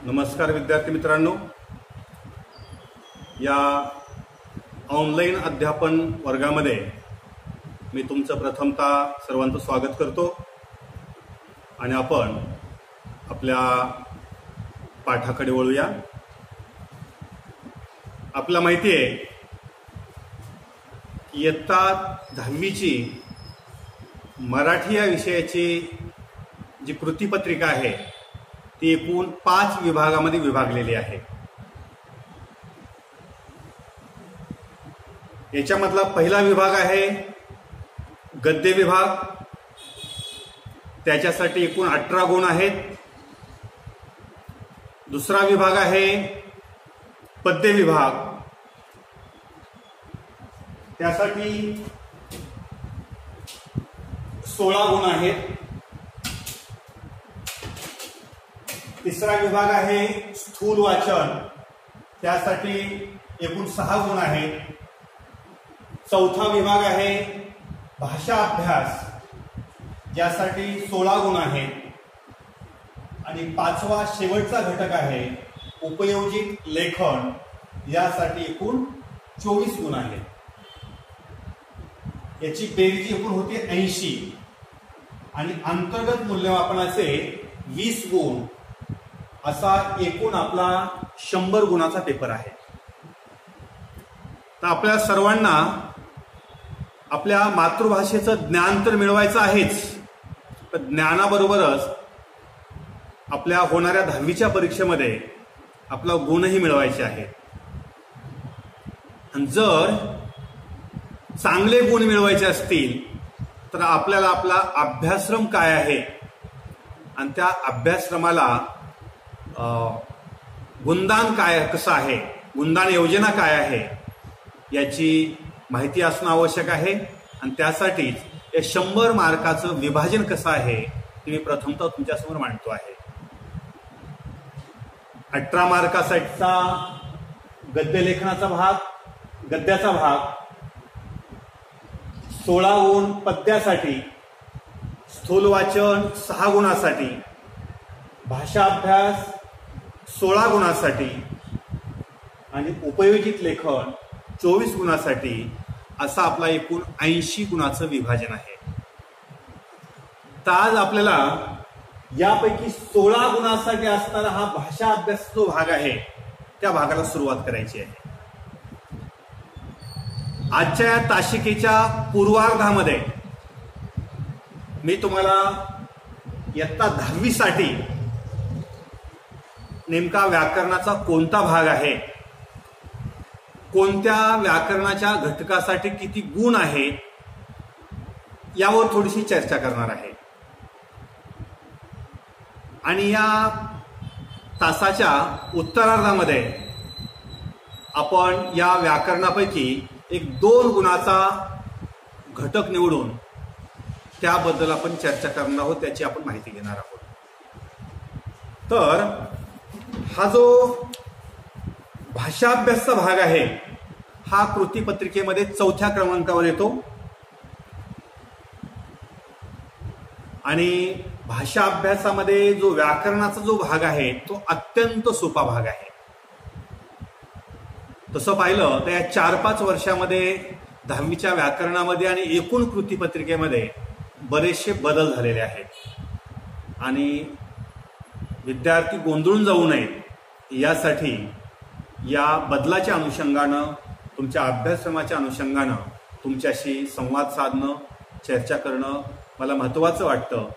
नमस्कार विद्यार्थी मित्रांनो, या ऑनलाईन अध्यापन वर्गामध्ये मी तुमचं प्रथमतः सर्वांचं स्वागत करतो आणि आपण आपल्या पाठाकडे वळूया. आपल्याला माहिती आहे की इयत्ता 10वीची मराठी या विषयाची जी कृतीपत्रिका आहे ती एकूण 5 विभागामध्ये विभागलेली आहे. याच्यामधला पहिला विभाग आहे गद्य विभाग. त्याच्यासाठी एकूण 18 गुण आहेत. दुसरा विभाग आहे पद्य विभाग. त्यासाठी 16 गुण आहेत. तिसरा विभाग आहे स्थूल वाचन. त्यासाठी एकूण 6 गुण आहेत. चौथा विभाग आहे भाषा अभ्यास, ज्यासाठी 16 गुण आहेत. आणि 5वा शेवटचा घटक आहे उपयोजित लेखन, यासाठी एकूण 24 गुण आहेत. याची बेरीज एकूण होते 80 आणि अंतर्गत मूल्यमापनाचे 20 गुण, असा एकूण आपला 100 गुणाचा पेपर आहे. तर आपल्या सर्वांना आपल्या मातृभाषेचं ज्ञान तर मिळवायचं आहेच, पण ज्ञानाबरोबरच आपल्या होणाऱ्या 10वीच्या परीक्षेमध्ये आपला गुणही मिळवायचे आहेत. आणि जर चांगले गुण मिळवायचे असतील तर आपल्याला आपला अभ्यासक्रम काय आहे आणि त्या अभ्यासक्रमाला गुणदान काय कसं आहे, गुणदान योजना काय आहे, याची माहिती असणं आवश्यक आहे. आणि त्यासाठीच या 100 मार्काचं विभाजन कसं आहे ते मी प्रथमतः तुमच्यासमोर मांडतो आहे. 18 मार्कासाठीचा गद्यलेखनाचा भाग, गद्याचा भाग, 16 गुण पद्यासाठी, स्थूल वाचन 6 गुणासाठी, भाषा अभ्यास 16 गुणासाठी आणि उपयोजित लेखन 24 गुणासाठी, असा आपला एकूण 80 गुणाचं विभाजन आहे. तर आज आपल्याला यापैकी 16 गुणासाठी असणारा हा भाषा अभ्यास जो भाग आहे त्या भागाला सुरुवात करायची आहे. आजच्या या तासिकेच्या पूर्वार्धामध्ये मी तुम्हाला इयत्ता 10वी साठी नेमका व्याकरणाचा कोणता भाग आहे, कोणत्या व्याकरणाच्या घटकासाठी किती गुण आहेत, यावर थोडीशी चर्चा करणार आहे. आणि या तासाच्या उत्तरार्धामध्ये आपण या व्याकरणापैकी एक 2 गुणाचा घटक निवडून त्याबद्दल आपण चर्चा करणार आहोत, त्याची आपण माहिती घेणार आहोत. तर हा जो भाषा अभ्यासचा भाग आहे हा कृतीपत्रिकेमध्ये 4थ्या क्रमांकावर येतो. आणि भाषा अभ्यासामध्ये जो व्याकरणाचा जो भाग आहे तो अत्यंत सोपा भाग आहे. तसं पाहिलं तर या 4-5 वर्षामध्ये 10वीच्या व्याकरणामध्ये आणि एकूण कृतीपत्रिकेमध्ये बरेचसे बदल झालेले आहेत. आणि विद्यार्थी गोंधळून जाऊ नयेत यासाठी या बदलाच्या अनुषंगानं, तुमच्या अभ्यासक्रमाच्या अनुषंगानं तुमच्याशी संवाद साधणं, चर्चा करणं मला महत्त्वाचं वाटतं.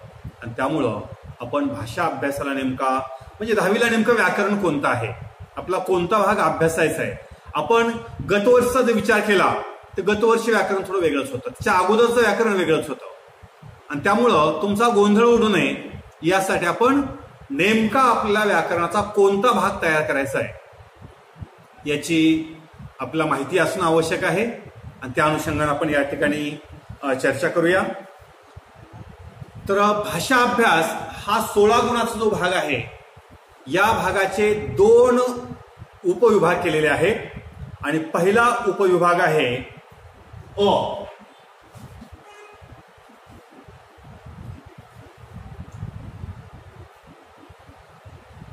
आणि त्यामुळं आपण भाषा अभ्यासाला नेमका म्हणजे 10वीला नेमकं व्याकरण कोणतं आहे, आपला कोणता भाग अभ्यासायचा आहे. आपण गतवर्षीचा जर विचार केला तर गतवर्षी व्याकरण थोडं वेगळंच होतं, त्याच्या अगोदरचं व्याकरण वेगळंच होतं. आणि त्यामुळं तुमचा गोंधळ उडू नये यासाठी आपण नेमका आपल्याला व्याकरणाचा कोणता भाग तयार करायचा आहे याची आपल्याला माहिती असणं आवश्यक आहे. आणि त्या अनुषंगाने आपण या ठिकाणी चर्चा करूया. तर भाषा अभ्यास हा 16 गुणाचा जो भाग आहे, या भागाचे 2 उपविभाग केलेले आहेत. आणि पहिला उपविभाग आहे अ.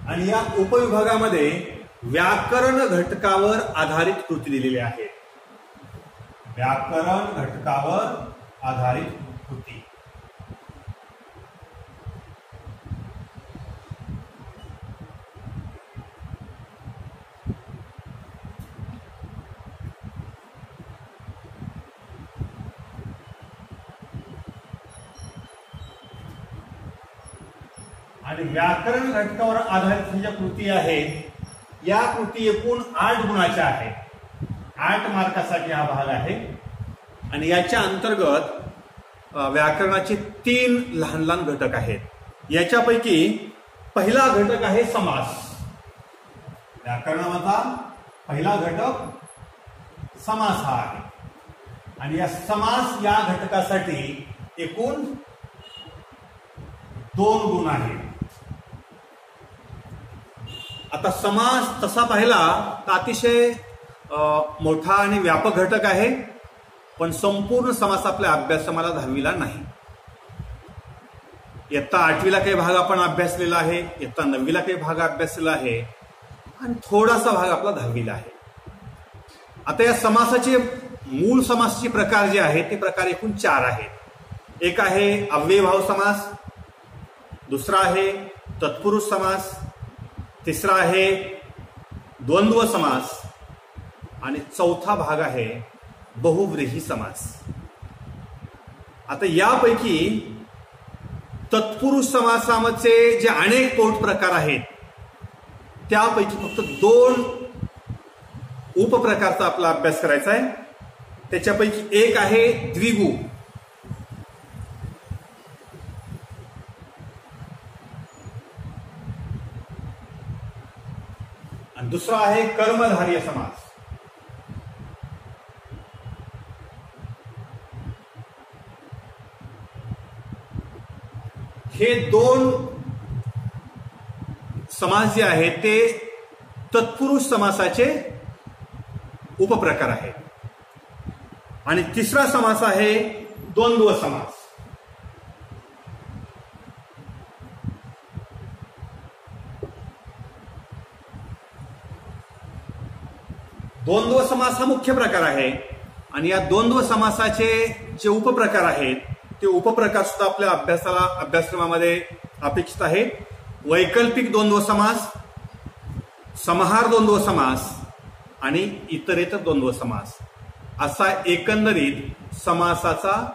आणि या उपविभागामध्ये व्याकरण घटकावर आधारित कृती दिलेली आहे. व्याकरण घटकावर आधारित कृती. आणि व्याकरण घटकावर आधारित ज्या कृती आहेत, या कृती एकूण 8 गुणाच्या आहेत. 8 मार्कासाठी हा भाग आहे. आणि याच्या अंतर्गत व्याकरणाचे 3 लहान लहान घटक आहेत. याच्यापैकी पहिला घटक आहे समास. व्याकरणामधला पहिला घटक समास हा आहे. आणि या समास या घटकासाठी एकूण 2 गुण आहेत. आता समास तसा पाहिला तर अतिशय मोठा आणि व्यापक घटक आहे, पण संपूर्ण समास आपल्या अभ्यासक्रमाला 10वीला नाही. इयत्ता 8वीला काही भाग आपण अभ्यासलेला आहे, इयत्ता 9वीला काही भाग अभ्यासलेला आहे, आणि थोडासा भाग आपला 10वीला आहे. आता या समासाचे मूळ समासाचे प्रकार जे आहेत ते प्रकार एकूण 4 आहेत. एक आहे अव्ययभाव समास, दुसरा आहे तत्पुरुष समास, तिसरा आहे द्वंद्व समास, आणि चौथा भाग आहे बहुव्रीही समास. आता यापैकी तत्पुरुष समासाचे जे अनेक पोट प्रकार आहेत त्यापैकी फक्त 2 उपप्रकारचा आपला अभ्यास करायचा आहे. त्याच्यापैकी एक आहे द्विगु, आणि दुसरा आहे कर्मधारय समास. हे 2 समास जे आहेत ते तत्पुरुष समासाचे उपप्रकार आहेत. आणि तिसरा समास आहे द्वंद्व समास. द्वंद्व समास हा मुख्य प्रकार आहे. आणि या द्वंद्व समासाचे जे उपप्रकार आहेत ते उपप्रकार सुद्धा आपल्या अभ्यासक्रमामध्ये अपेक्षित आहेत. वैकल्पिक द्वंद्व समास, समाहार द्वंद्व समास आणि इतरेतर द्वंद्व समास असा एकंदरीत समासाचा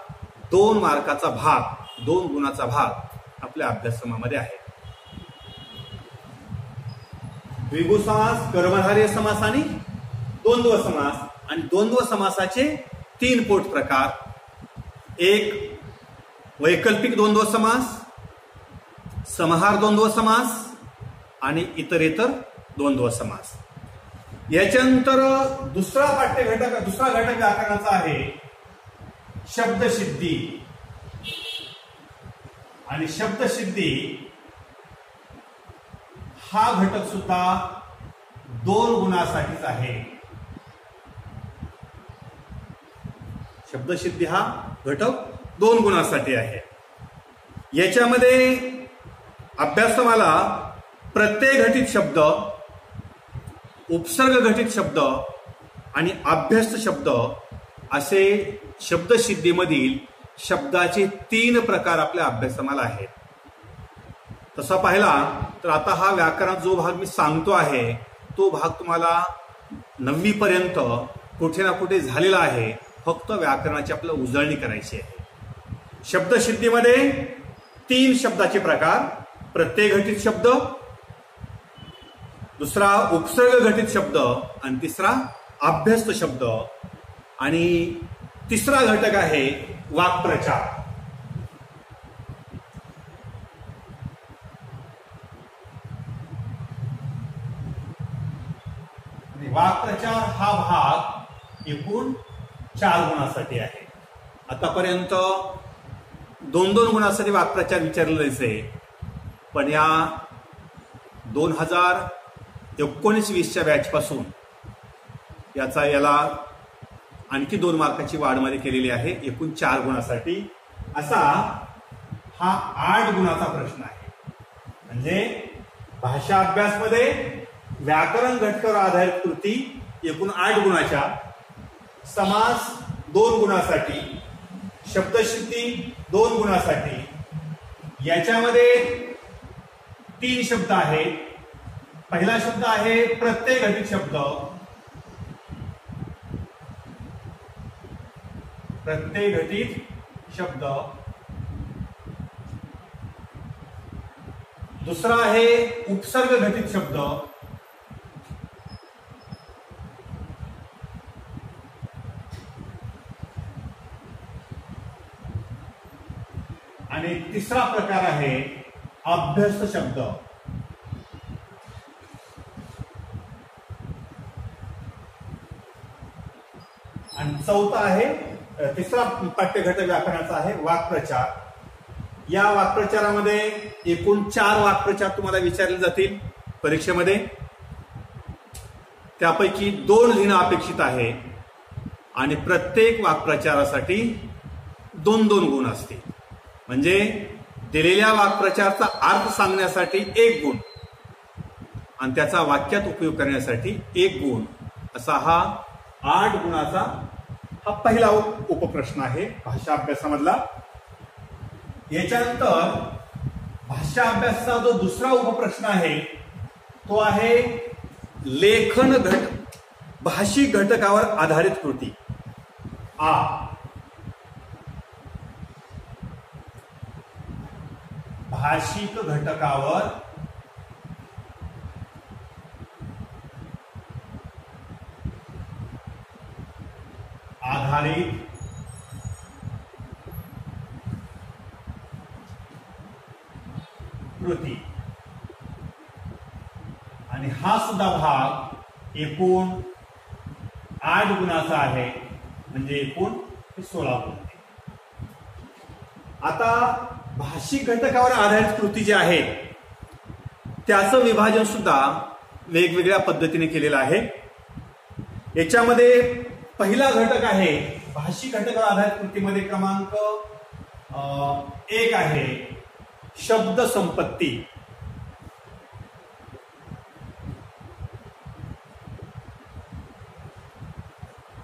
2 मार्काचा भाग, 2 गुणाचा भाग आपल्या अभ्यासक्रमामध्ये आहे. द्विगु समास, कर्मधारय समास आणि द्वंद्व समास. आणि द्वंद्व समासाचे 3 पोट प्रकार. एक वैकल्पिक द्वंद्व समास, समाहार द्वंद्व समास आणि इतरेतर द्वंद्व समास. याच्यानंतर दुसरा घटक व्याकरणाचा आहे शब्दसिद्धी. आणि शब्दसिद्धी हा घटक सुद्धा 2 गुणासाठीच आहे. शब्दसिद्धी हा घटक 2 गुणासाठी आहे. याच्यामध्ये अभ्यासक्रमाला प्रत्यय घटित शब्द, उपसर्ग घटित शब्द आणि अभ्यस्त शब्द असे शब्दसिद्धीमधील शब्दाचे 3 प्रकार आपल्या अभ्यासक्रमाला आहेत. तसा पाहिला तर आता हा व्याकरणात जो भाग मी सांगतो आहे तो भाग तुम्हाला 9वी पर्यंत कुठे ना कुठे झालेला आहे. फक्त व्याकरणाची आपल्याला उजळणी करायची आहे. शब्दसिद्धीमध्ये 3 शब्दाचे प्रकार: प्रत्यय घटित शब्द, दुसरा उपसर्ग घटित शब्द आणि तिसरा अभ्यस्त शब्द. आणि तिसरा घटक आहे वाक्प्रचार. वाक्प्रचार हा भाग एकूण 4 गुणासाठी आहे. आतापर्यंत 2-2 गुणासाठी वाक्प्रचार विचारले जायचे, पण या 2019-20च्या बॅच पासून याला आणखी 2 मार्काची वाढ केलेली आहे. एकूण 4 गुणासाठी असा हा 8 गुणाचा प्रश्न आहे. म्हणजे भाषा अभ्यासमध्ये व्याकरण घटकावर आधारित कृती एकूण 8 गुणाच्या, समास 2 गुणासाठी, शब्दसिद्धी 2 गुणासाठी, याच्यामध्ये 3 शब्द आहेत. पहिला शब्द आहे प्रत्यय घटित शब्द. प्रत्यय घटित शब्द. दुसरा आहे उपसर्ग घटित शब्द. आणि तिसरा प्रकार आहे अभ्यस्त शब्द. आणि चौथा आहे, तिसरा पाठ्यघटक व्याकरणाचा आहे वाक्प्रचार. या वाक्प्रचारामध्ये एकूण 4 वाक्प्रचार तुम्हाला विचारले जातील परीक्षेमध्ये. त्यापैकी 2 लिहिणं अपेक्षित आहे आणि प्रत्येक वाक्प्रचारासाठी 2-2 गुण असतील. म्हणजे दिलेल्या वाक्प्रचाराचा अर्थ सांगण्यासाठी 1 गुण आणि त्याचा वाक्यात उपयोग करण्यासाठी 1 गुण, असा हा 8 गुणाचा हा पहिला उपप्रश्न आहे भाषा अभ्यासामधला. याच्यानंतर भाषा अभ्यासाचा जो दुसरा उपप्रश्न आहे तो आहे लेखन भाषिक घटकावर आधारित कृती. भाषिक घटकावर आधारित कृती. आणि हा सुद्धा भाग एकूण 8 गुणाचा आहे, म्हणजे एकूण 16 गुण. आता भाषिक घटकावर आधारित कृती जी आहे त्याचं विभाजन सुद्धा वेगवेगळ्या पद्धतीने केलेलं आहे. याच्यामध्ये पहिला घटक आहे भाषिक घटकावर आधारित कृतीमध्ये क्रमांक 1 आहे शब्द संपत्ती.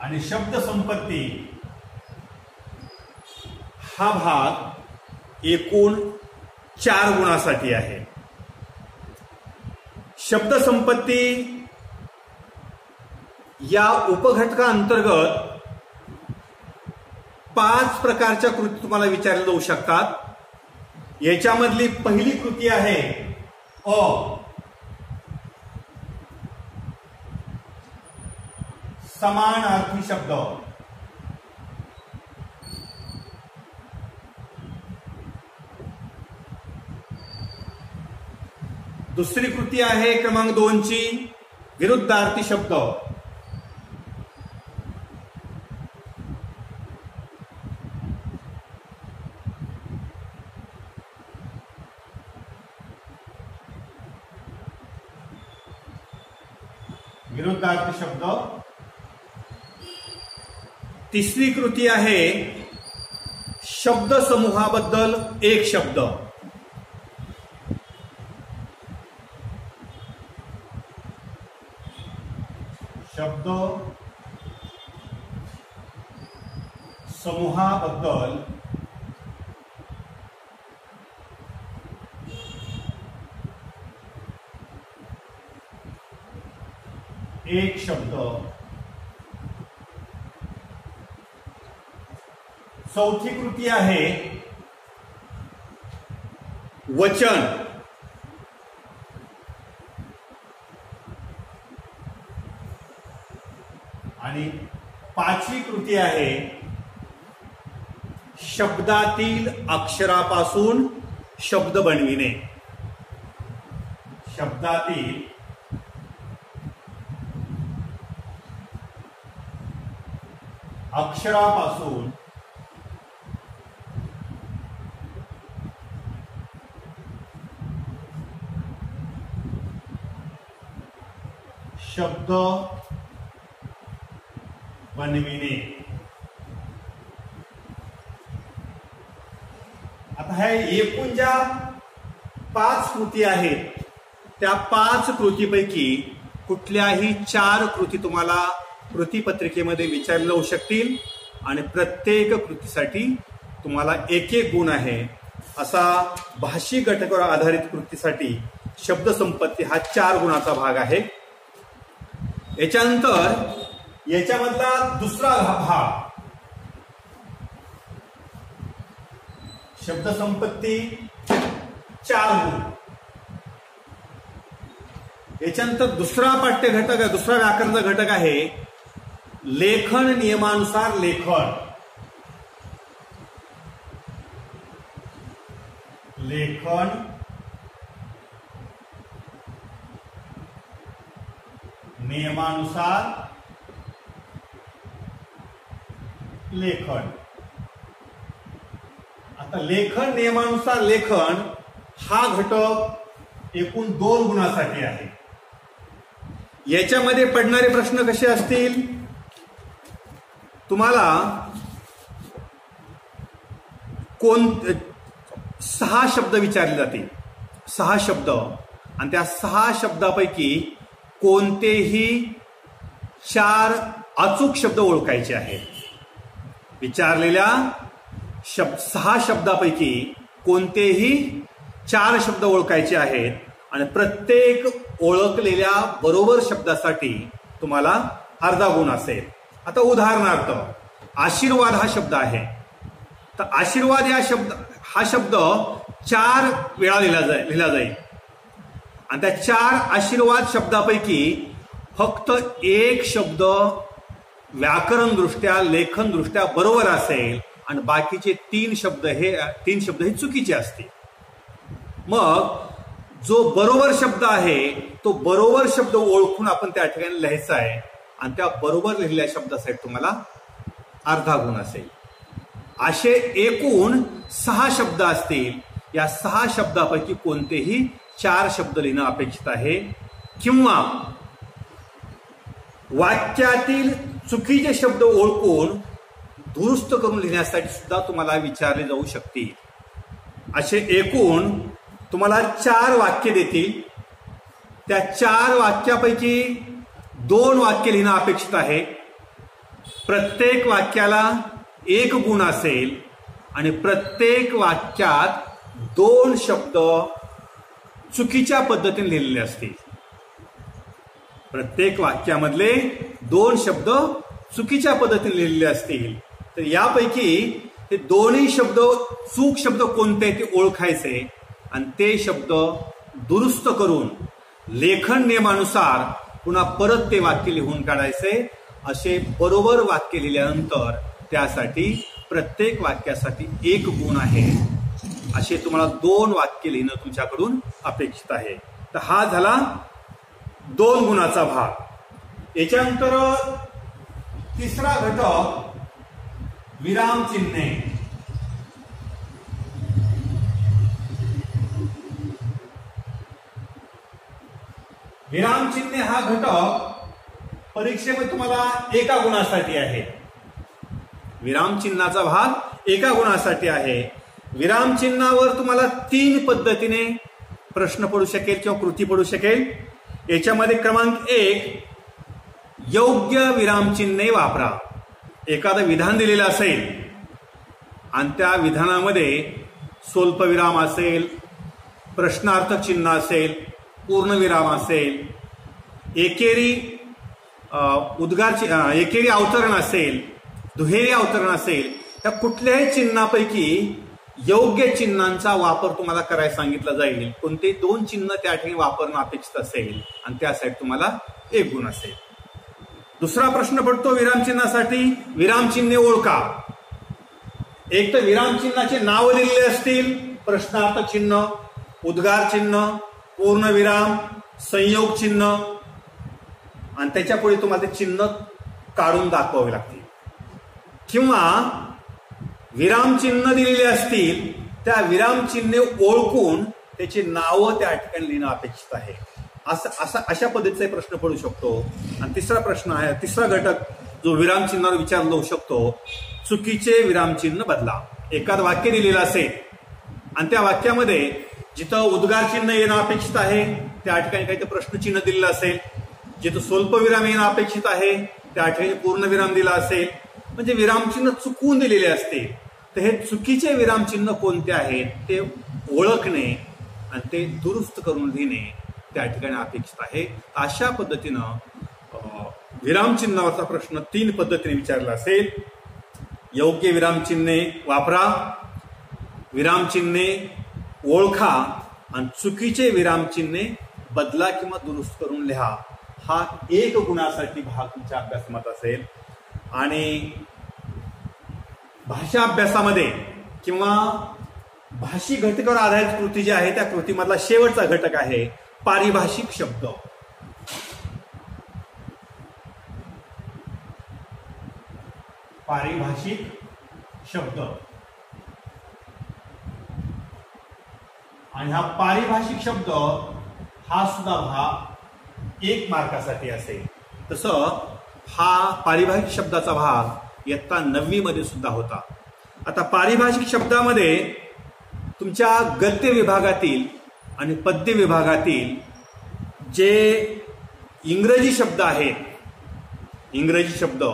आणि शब्द संपत्ती हा भाग एकूण 4 गुणासाठी आहे. शब्द संपत्ती या उपघटकांतर्गत 5 प्रकारच्या कृती तुम्हाला विचारल्या जाऊ शकतात. याच्यामधली पहिली कृती आहे समानार्थी शब्द. दुसरी कृती आहे क्रमांक 2 ची विरुद्धार्थी शब्द. विरुद्धार्थी शब्द. तिसरी कृती आहे शब्द समूहाबद्दल एक शब्द. शब्द समूहाबद्दल एक शब्द. चौथी कृती आहे वचन. आणि 5वी कृती आहे शब्दातील अक्षरापासून शब्द बनविणे. शब्दातील अक्षरापासून शब्द बनविणे. आता ह्या एकूण ज्या 5 कृती आहेत त्या 5 कृतीपैकी कुठल्याही 4 कृती तुम्हाला कृतीपत्रिकेमध्ये विचारल्या जाऊ शकतील आणि प्रत्येक कृतीसाठी तुम्हाला 1-1 गुण आहे. असा भाषिक घटकावर आधारित कृतीसाठी शब्दसंपत्ती हा 4 गुणाचा भाग आहे. याच्यानंतर याच्यामधला दुसरा भाग शब्दसंपत्ती 4 गुण. याच्यानंतर दुसरा पाठ्य घटक आहे, दुसरा व्याकरणाचा घटक आहे लेखन नियमानुसार लेखन. लेखन नियमानुसार लेखन. आता लेखन नियमानुसार लेखन हा घटक एकूण 2 गुणासाठी आहे. याच्यामध्ये पडणारे प्रश्न कसे असतील? तुम्हाला 6 शब्द विचारले जातील, 6 शब्द, आणि त्या 6 शब्दापैकी कोणतेही 4 अचूक शब्द ओळखायचे आहेत. विचारलेल्या 6 शब्दापैकी कोणतेही 4 शब्द ओळखायचे आहेत आणि प्रत्येक ओळखलेल्या बरोबर शब्दासाठी तुम्हाला अर्धा गुण असेल. आता उदाहरणार्थ आशीर्वाद हा शब्द आहे, तर आशीर्वाद हा शब्द 4 वेळा लिहिला जाईल आणि त्या 4 आशीर्वाद शब्दापैकी फक्त 1 शब्द व्याकरणदृष्ट्या लेखनदृष्ट्या बरोबर असेल आणि बाकीचे 3 शब्द हे चुकीचे असतील. मग जो बरोबर शब्द आहे तो बरोबर शब्द ओळखून आपण त्या ठिकाणी लिहायचा आहे आणि त्या बरोबर लिहिलेल्या शब्दासाठी तुम्हाला अर्धा गुण असेल. असे एकूण 6 शब्द असतील. या 6 शब्दापैकी कोणतेही 4 शब्द लिहिणं अपेक्षित आहे किंवा वाक्यातील चुकीचे शब्द ओळखून दुरुस्त करून लिहिण्यासाठी सुद्धा तुम्हाला विचारले जाऊ शकतील. असे एकूण तुम्हाला 4 वाक्य देतील. त्या 4 वाक्यापैकी 2 वाक्य लिहिणं अपेक्षित आहे. प्रत्येक वाक्याला 1 गुण असेल आणि प्रत्येक वाक्यात 2 शब्द चुकीच्या पद्धतीने लिहिलेले असतील. प्रत्येक वाक्यामधले 2 शब्द चुकीच्या पद्धतीने लिहिलेले असतील. तर यापैकी हे दोन्ही शब्द चूक शब्द कोणते ते ओळखायचे आणि ते शब्द दुरुस्त करून लेखन नियमानुसार पुन्हा परत ते वाक्य लिहून काढायचे. असे बरोबर वाक्य लिहिल्यानंतर त्यासाठी प्रत्येक वाक्यासाठी 1 गुण आहे. असे तुम्हाला 2 वाक्य लिहिणं तुमच्याकडून अपेक्षित आहे. तर हा झाला 2 गुणाचा भाग. याच्यानंतर तिसरा घटक विरामचिन्हे. विरामचिन्हे हा घटक परीक्षेमध्ये तुम्हाला 1 गुणासाठी आहे. विरामचिन्हाचा भाग 1 गुणासाठी आहे. विरामचिन्हावर तुम्हाला 3 पद्धतीने प्रश्न पडू शकेल किंवा कृती पडू शकेल. याच्यामध्ये क्रमांक 1, योग्य विरामचिन्हे वापरा. एखादं विधान दिलेलं असेल आणि त्या विधानामध्ये स्वल्पविराम असेल, प्रश्नार्थक चिन्ह असेल, पूर्णविराम असेल, एकेरी एकेरी अवतरण असेल, दुहेरी अवतरण असेल, त्या कुठल्याही चिन्हापैकी योग्य चिन्हांचा वापर तुम्हाला करायला सांगितला जाईल. कोणते 2 चिन्ह त्या ठिकाणी वापरणं अपेक्षित असेल आणि त्यासाठी तुम्हाला 1 गुण असेल. दुसरा प्रश्न पडतो विरामचिन्हासाठी. विरामचिन्हे ओळखा. एक तर विरामचिन्हाचे नाव दिलेले असतील, प्रश्नार्थक चिन्ह, उद्गार चिन्ह, पूर्णविराम, संयोग चिन्ह आणि त्याच्या पुढे तुम्हाला ते चिन्ह काढून दाखवावे लागतील. किंवा विरामचिन्ह दिलेले असतील, त्या विरामचिन्हे ओळखून त्याची नावं त्या ठिकाणी लिहिणं अपेक्षित आहे. अशा पद्धतीचा प्रश्न पडू शकतो. आणि तिसरा प्रश्न आहे, तिसरा घटक जो विरामचिन्हावर विचारला जाऊ शकतो, चुकीचे विरामचिन्ह बदला. एखादं वाक्य दिलेलं असेल आणि त्या वाक्यामध्ये जिथं उद्गार चिन्ह येणं अपेक्षित आहे त्या ठिकाणी काही प्रश्नचिन्ह दिलेलं असेल, जिथं स्वल्पविराम येणं अपेक्षित आहे त्या ठिकाणी पूर्णविराम दिला असेल, म्हणजे विरामचिन्ह चुकवून दिलेले असते. तर हे चुकीचे विरामचिन्ह कोणते आहेत ते ओळखणे आणि ते दुरुस्त करून लिहिणे त्या ठिकाणी अपेक्षित आहे. अशा पद्धतीनं विरामचिन्हावरचा प्रश्न 3 पद्धतीने विचारला असेल. योग्य विरामचिन्हे वापरा, विरामचिन्हे ओळखा आणि चुकीचे विरामचिन्हे बदला किंवा दुरुस्त करून लिहा. हा 1 गुणासाठी भाग तुमच्या अभ्यासक्रमात असेल. आणि भाषा अभ्यासामध्ये किंवा भाषिक घटकावर आधारित कृती जी आहे त्या कृतीमधला शेवटचा घटक आहे पारिभाषिक शब्द. पारिभाषिक शब्द. आणि हा पारिभाषिक शब्द हा सुद्धा भाग 1 मार्कासाठी असेल. तसं हा पारिभाषिक शब्दाचा भाग इयत्ता 9वी मध्ये सुद्धा होता. आता पारिभाषिक शब्दामध्ये तुमच्या गद्य विभागातील आणि पद्य विभागातील जे इंग्रजी शब्द आहेत, इंग्रजी शब्द,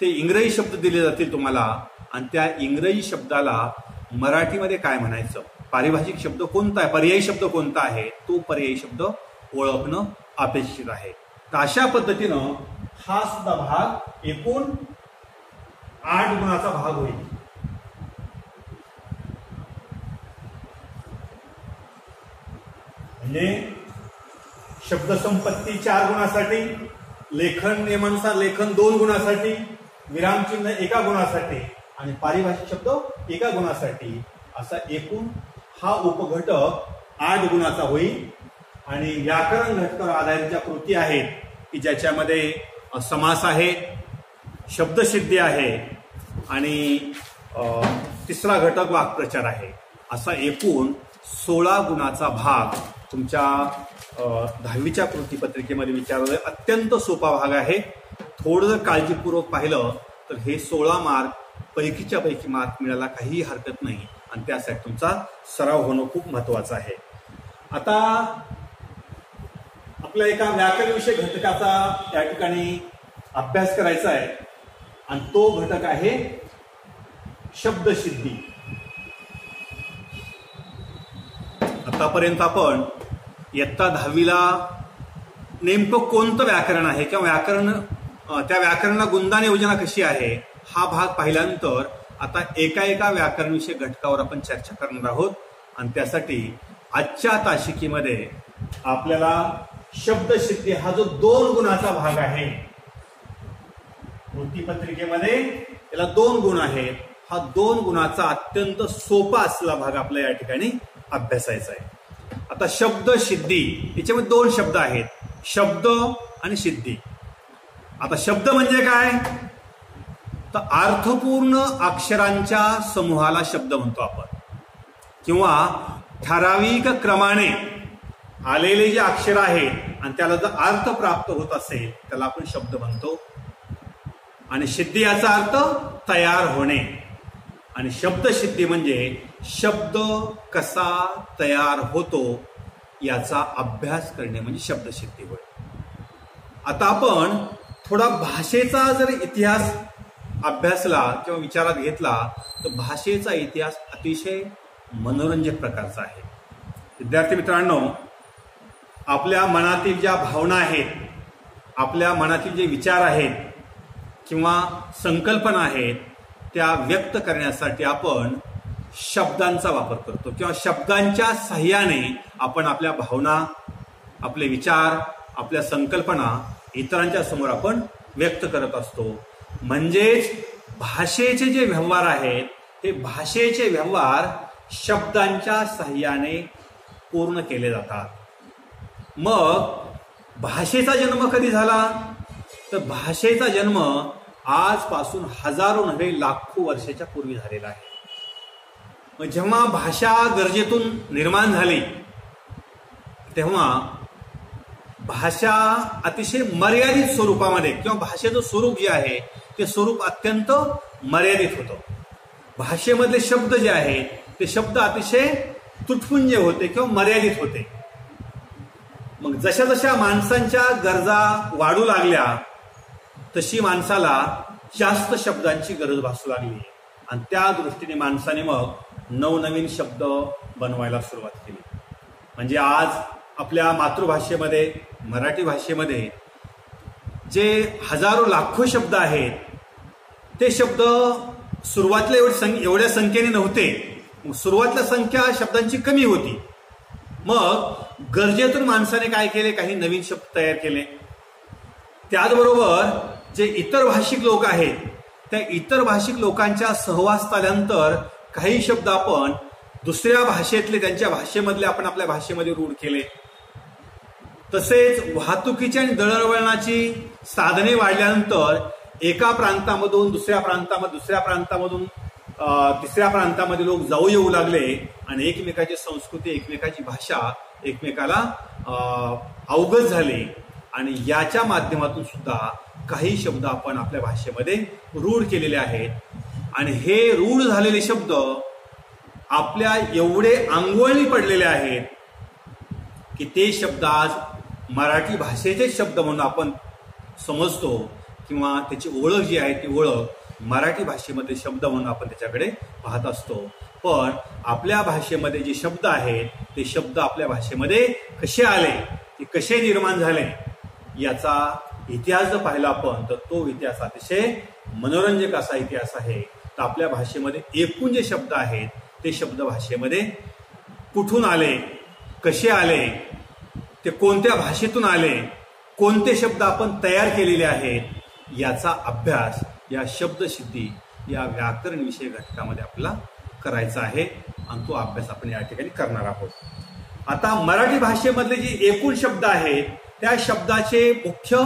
ते इंग्रजी शब्द दिले जातील तुम्हाला आणि त्या इंग्रजी शब्दाला मराठीमध्ये काय म्हणायचं, पारिभाषिक शब्द कोणता आहे, पर्यायी शब्द कोणता आहे, तो पर्यायी शब्द ओळखणं अपेक्षित आहे. तर अशा पद्धतीनं हा सुद्धा भाग एकूण 8 गुणाचा भाग होईल. म्हणजे शब्दसंपत्ती 4 गुणासाठी, लेखन नियमानुसार लेखन 2 गुणासाठी, विरामचिन्ह 1 गुणासाठी आणि पारिभाषिक शब्द 1 गुणासाठी, असा एकूण हा उपघटक 8 गुणाचा होईल. आणि व्याकरण घटकावर आधारित ज्या कृती आहेत की ज्याच्यामध्ये समास आहे, शब्दसिद्धी आहे आणि तिसरा घटक वाक्प्रचार आहे, असा एकूण 16 गुणाचा भाग तुमच्या 10वीच्या कृतीपत्रिकेमध्ये विचारलेला अत्यंत सोपा भाग आहे. थोडं जर काळजीपूर्वक पाहिलं तर हे 16 मार्क पैकीच्या पैकी मार्क मिळायला काहीही हरकत नाही आणि त्यासाठी तुमचा सराव होणं खूप महत्वाचं आहे. आता आपल्या एका व्याकरण विषय घटकाचा या ठिकाणी अभ्यास करायचा आहे आणि तो घटक आहे शब्दसिद्धी. आतापर्यंत आपण इयत्ता 10वीला नेमकं कोणतं व्याकरण आहे किंवा व्याकरण, त्या व्याकरणाला गुणदान योजना कशी आहे हा भाग पाहिल्यानंतर आता एका व्याकरण विषय घटकावर आपण चर्चा करणार आहोत. आणि त्यासाठी आजच्या तासिकेमध्ये आपल्याला शब्दसिद्धी हा जो 2 गुणाचा भाग आहे, कृतीपत्रिकेमध्ये याला 2 गुण आहेत, हा 2 गुणाचा अत्यंत सोपा असलेला भाग आपल्या या ठिकाणी अभ्यासायचा आहे. आता शब्द सिद्धी याच्यामध्ये 2 शब्द आहेत, शब्द आणि सिद्धी. आता शब्द म्हणजे काय, तर अर्थपूर्ण अक्षरांच्या समूहाला शब्द म्हणतो आपण, किंवा ठराविक क्रमाने आलेले जे अक्षर आहेत आणि त्याला जर अर्थ प्राप्त होत असेल त्याला आपण शब्द म्हणतो. आणि सिद्धी याचा अर्थ तयार होणे. आणि शब्दसिद्धी म्हणजे शब्द कसा तयार होतो याचा अभ्यास करणे म्हणजे शब्दसिद्धी होय. आता आपण थोडा भाषेचा जर इतिहास अभ्यासला किंवा विचारात घेतला तर भाषेचा इतिहास अतिशय मनोरंजक प्रकारचा आहे. विद्यार्थी मित्रांनो, आपल्या मनातील ज्या भावना आहेत, आपल्या मनातील जे विचार आहेत किंवा संकल्पना आहेत त्या व्यक्त करण्यासाठी आपण शब्दांचा वापर करतो किंवा शब्दांच्या साह्याने आपण आपल्या भावना, आपले विचार, आपल्या संकल्पना इतरांच्या समोर आपण व्यक्त करत असतो. म्हणजेच भाषेचे जे व्यवहार आहेत ते भाषेचे व्यवहार शब्दांच्या साह्याने पूर्ण केले जातात. मग भाषेचा जन्म कधी झाला, तर भाषेचा जन्म आजपासून हजारो नव्हे लाखो वर्षाच्या पूर्वी झालेला आहे. मग जेव्हा भाषा गरजेतून निर्माण झाली तेव्हा भाषा अतिशय मर्यादित स्वरूपामध्ये किंवा भाषेचं स्वरूप जे आहे ते स्वरूप अत्यंत मर्यादित होतं. भाषेमधले शब्द जे आहेत ते शब्द अतिशय तुटपुंजे होते किंवा मर्यादित होते. मग जशा जशा माणसांच्या गरजा वाढू लागल्या तशी माणसाला जास्त शब्दांची गरज भासू लागली आणि त्या दृष्टीने माणसाने मग नवनवीन शब्द बनवायला सुरुवात केली. म्हणजे आज आपल्या मातृभाषेमध्ये मराठी भाषेमध्ये जे हजारो लाखो शब्द आहेत ते शब्द सुरुवातीला एवढ्या संख्येने नव्हते. सुरुवातीला संख्या शब्दांची कमी होती. मग गरजेतून माणसाने काय केले, काही नवीन शब्द तयार केले. त्याचबरोबर जे इतर भाषिक लोक आहेत त्या इतर भाषिक लोकांच्या सहवास आल्यानंतर काही शब्द आपण दुसऱ्या भाषेतले त्यांच्या भाषेमधले आपण आपल्या भाषेमध्ये रूढ केले. तसेच वाहतुकीची आणि दळणवळणाची साधने वाढल्यानंतर एका प्रांतामधून दुसऱ्या प्रांतामधून तिसऱ्या प्रांतामध्ये लोक जाऊ येऊ लागले आणि एकमेकाची संस्कृती एकमेकाची भाषा एकमेकाला अवगत झाली आणि याच्या माध्यमातून सुद्धा काही शब्द आपण आपल्या भाषेमध्ये रूढ केलेले आहेत आणि हे रूढ झालेले शब्द आपल्या एवढे अंगवळणी पडलेले आहेत की ते शब्द आज मराठी भाषेचे शब्द म्हणून आपण समजतो किंवा त्याची ओळख जी आहे ती ओळख मराठी भाषेमध्ये शब्द म्हणून आपण त्याच्याकडे पाहत असतो. पण आपल्या भाषेमध्ये जे शब्द आहेत ते शब्द आपल्या भाषेमध्ये कसे आले, ते कसे निर्माण झाले याचा इतिहास जर पाहिला आपण तर तो इतिहास अतिशय मनोरंजक असा इतिहास आहे. तर आपल्या भाषेमध्ये एकूण जे शब्द आहेत ते शब्द भाषेमध्ये कुठून आले, कसे आले, ते कोणत्या भाषेतून आले, कोणते शब्द आपण तयार केलेले आहेत याचा अभ्यास या शब्दसिद्धी या व्याकरण विषय घटकामध्ये आपल्याला करायचा आहे आणि तो अभ्यास आपण या ठिकाणी करणार आहोत. आता मराठी भाषेमधले जे एकूण शब्द आहेत त्या शब्दाचे मुख्य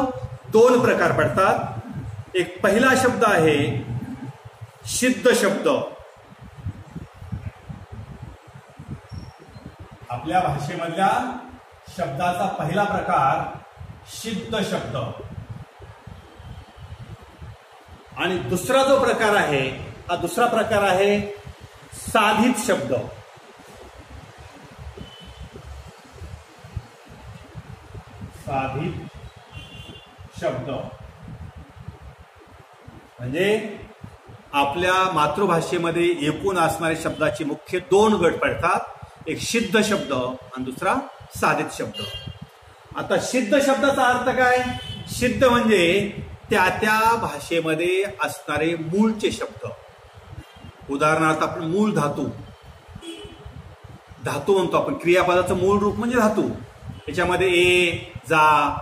2 प्रकार पडतात. एक पहिला शब्द आहे सिद्ध शब्द. आपल्या भाषेमधल्या शब्दाचा पहिला प्रकार सिद्ध शब्द आणि दुसरा जो प्रकार आहे हा दुसरा प्रकार आहे साधित शब्द. साधित शब्द म्हणजे आपल्या मातृभाषेमध्ये एकूण असणाऱ्या शब्दाचे मुख्य 2 गट पडतात. एक सिद्ध शब्द आणि दुसरा साधित शब्द. आता सिद्ध शब्दाचा अर्थ काय? सिद्ध म्हणजे त्या त्या भाषेमध्ये असणारे मूळचे शब्द. उदाहरणार्थ आपण मूळ धातू म्हणतो आपण. क्रियापदाचं मूळ रूप म्हणजे धातू. त्याच्यामध्ये ए, जा,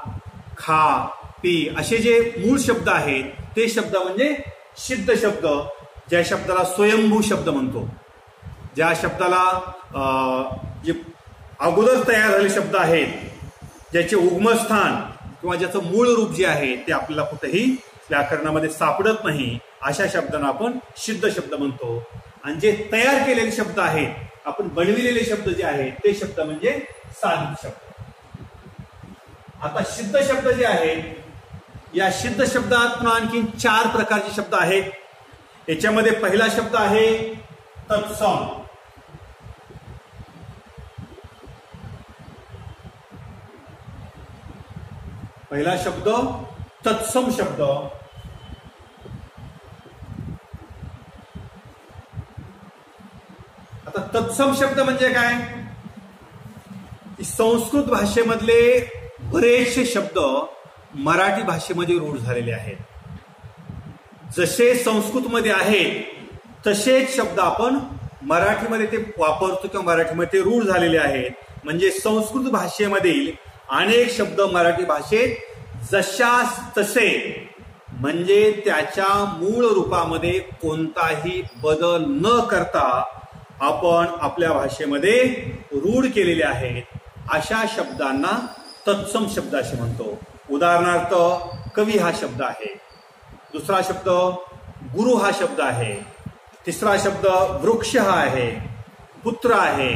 खा, पी असे जे मूळ शब्द आहेत ते शब्द म्हणजे सिद्ध शब्द. ज्या शब्दाला स्वयंभू शब्द म्हणतो, ज्या शब्दाला जे अगोदर तयार झालेले शब्द आहेत, ज्याचे उगमस्थान किंवा ज्याचं मूळ रूप जे आहे ते आपल्याला कुठेही व्याकरणामध्ये सापडत नाही, अशा शब्दांना आपण सिद्ध शब्द म्हणतो. आणि जे तयार केलेले शब्द आहेत, आपण बनविलेले शब्द जे आहेत ते शब्द म्हणजे साधित शब्द. आता सिद्ध शब्द जे आहेत या सिद्ध शब्दात आणखी 4 प्रकारचे शब्द आहेत. याच्यामध्ये पहिला शब्द आहे तत्सम. पहिला शब्द तत्सम शब्द. आता तत्सम शब्द म्हणजे काय? संस्कृत भाषेमधले बरेचसे शब्द मराठी भाषेमध्ये रूढ झालेले आहेत. जसे संस्कृतमध्ये आहेत तसेच शब्द आपण मराठीमध्ये ते वापरतो किंवा मराठीमध्ये ते रूढ झालेले आहेत. म्हणजे संस्कृत भाषेमधील अनेक शब्द मराठी भाषेत जशास तसे म्हणजे त्याच्या मूळ रूपामध्ये कोणताही बदल न करता आपण आपल्या भाषेमध्ये रूढ केलेले आहेत. अशा शब्दांना तत्सम शब्द असे म्हणतो. उदाहरणार्थ कवी हा शब्द आहे, दुसरा शब्द गुरु हा शब्द आहे, तिसरा शब्द वृक्ष हा आहे, पुत्र आहे,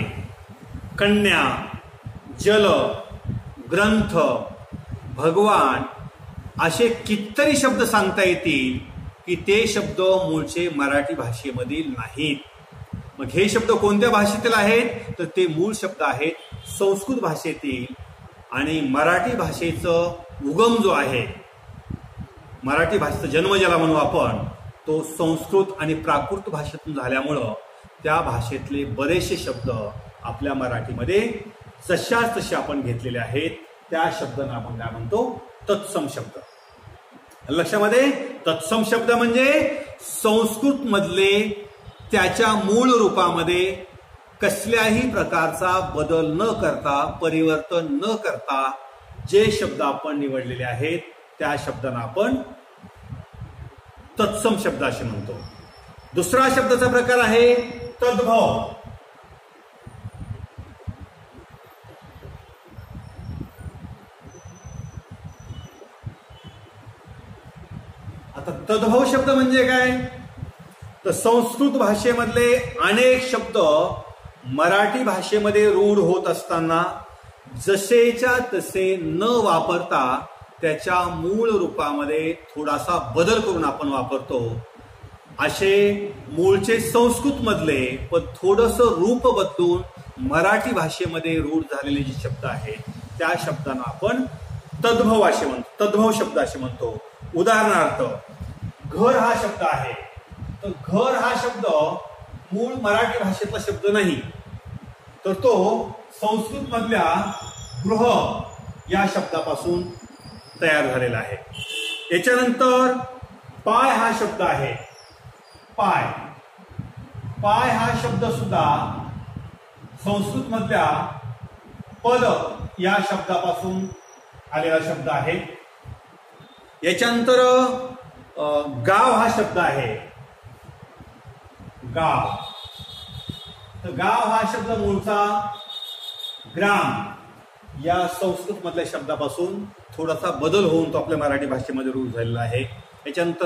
कन्या, जल, ग्रंथ, भगवान असे कितीतरी शब्द सांगता येतील की ते शब्द मूळचे मराठी भाषेमधील नाहीत. मग हे शब्द कोणत्या भाषेतील आहेत तर ते मूळ शब्द आहेत संस्कृत भाषेतील. आणि मराठी भाषेचं उगम जो आहे, मराठी भाषेचा जन्म ज्याला म्हणू आपण, तो संस्कृत आणि प्राकृत भाषेतून झाल्यामुळं त्या भाषेतले बरेचसे शब्द आपल्या मराठीमध्ये जशाच तसे आपण घेतलेले आहेत. त्या शब्दांना आपण काय म्हणतो, तत्सम शब्द. लक्षामध्ये, तत्सम शब्द म्हणजे संस्कृत मधले त्याच्या मूळ रूपामध्ये कसल्याही प्रकारचा बदल न करता, परिवर्तन न करता जे शब्द आपण निवडलेले आहेत त्या शब्दांना आपण तत्सम शब्द असे म्हणतो. दुसरा शब्दाचा प्रकार आहे तद्भव. आता तद्भव शब्द म्हणजे काय, तर संस्कृत भाषेमधले अनेक शब्द मराठी भाषेमध्ये रूढ होत असताना जसेच्या तसे न वापरता त्याच्या मूळ रूपामध्ये थोडासा बदल करून आपण वापरतो. असे मूळचे संस्कृत मधले पण थोडंसं रूप बदलून मराठी भाषेमध्ये रूढ झालेले जे शब्द आहेत त्या शब्दांना आपण तद्भव असे म्हणतो, तद्भव शब्द असे म्हणतो. उदाहरणार्थ, घर हा शब्द आहे, तर घर हा शब्द मूळ मराठी भाषेतला शब्द नाही, तर तो संस्कृत मधल्या गृह या शब्दापासून तयार झालेला आहे. याच्यानंतर पाय हा शब्द आहे. पाय, पाय हा शब्द सुद्धा संस्कृत मधल्या पद या शब्दापासून आलेला शब्द आहे. याच्यानंतर गाव हा शब्द आहे. गाव, तर गाव हा शब्द मूळचा ग्राम या संस्कृत मधल्या शब्दापासून थोडासा बदल होऊन तो आपल्या मराठी भाषेमध्ये रूढ झालेला आहे. याच्यानंतर